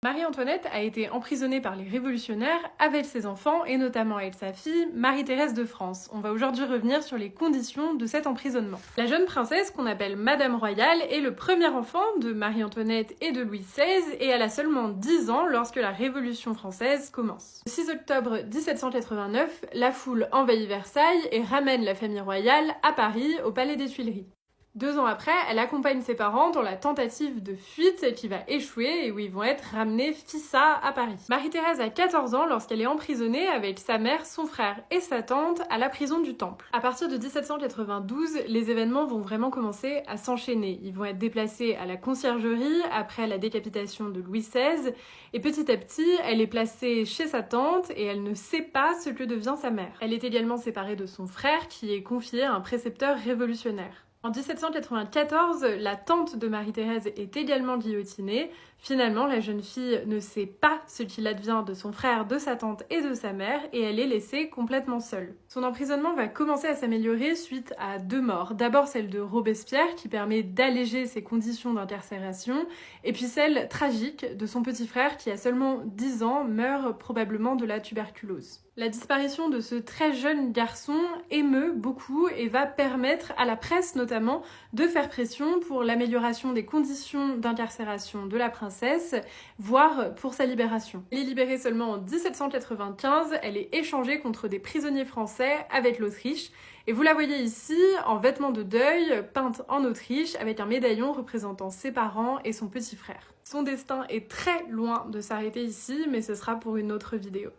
Marie-Antoinette a été emprisonnée par les révolutionnaires avec ses enfants et notamment avec sa fille Marie-Thérèse de France. On va aujourd'hui revenir sur les conditions de cet emprisonnement. La jeune princesse qu'on appelle Madame Royale est le premier enfant de Marie-Antoinette et de Louis XVI et elle a seulement 10 ans lorsque la Révolution française commence. Le 6 octobre 1789, la foule envahit Versailles et ramène la famille royale à Paris au Palais des Tuileries. 2 ans après, elle accompagne ses parents dans la tentative de fuite qui va échouer et où ils vont être ramenés fissa à Paris. Marie-Thérèse a 14 ans lorsqu'elle est emprisonnée avec sa mère, son frère et sa tante à la prison du Temple. À partir de 1792, les événements vont vraiment commencer à s'enchaîner. Ils vont être déplacés à la conciergerie après la décapitation de Louis XVI et petit à petit, elle est placée chez sa tante et elle ne sait pas ce que devient sa mère. Elle est également séparée de son frère qui est confié à un précepteur révolutionnaire. En 1794, la tante de Marie-Thérèse est également guillotinée. Finalement, la jeune fille ne sait pas ce qu'il advient de son frère, de sa tante et de sa mère, et elle est laissée complètement seule. Son emprisonnement va commencer à s'améliorer suite à 2 morts. D'abord celle de Robespierre, qui permet d'alléger ses conditions d'incarcération, et puis celle tragique de son petit frère, qui a seulement 10 ans, meurt probablement de la tuberculose. La disparition de ce très jeune garçon émeut beaucoup et va permettre à la presse notamment de faire pression pour l'amélioration des conditions d'incarcération de la princesse, voire pour sa libération. Elle est libérée seulement en 1795, elle est échangée contre des prisonniers français avec l'Autriche, et vous la voyez ici en vêtements de deuil, peinte en Autriche, avec un médaillon représentant ses parents et son petit frère. Son destin est très loin de s'arrêter ici, mais ce sera pour une autre vidéo.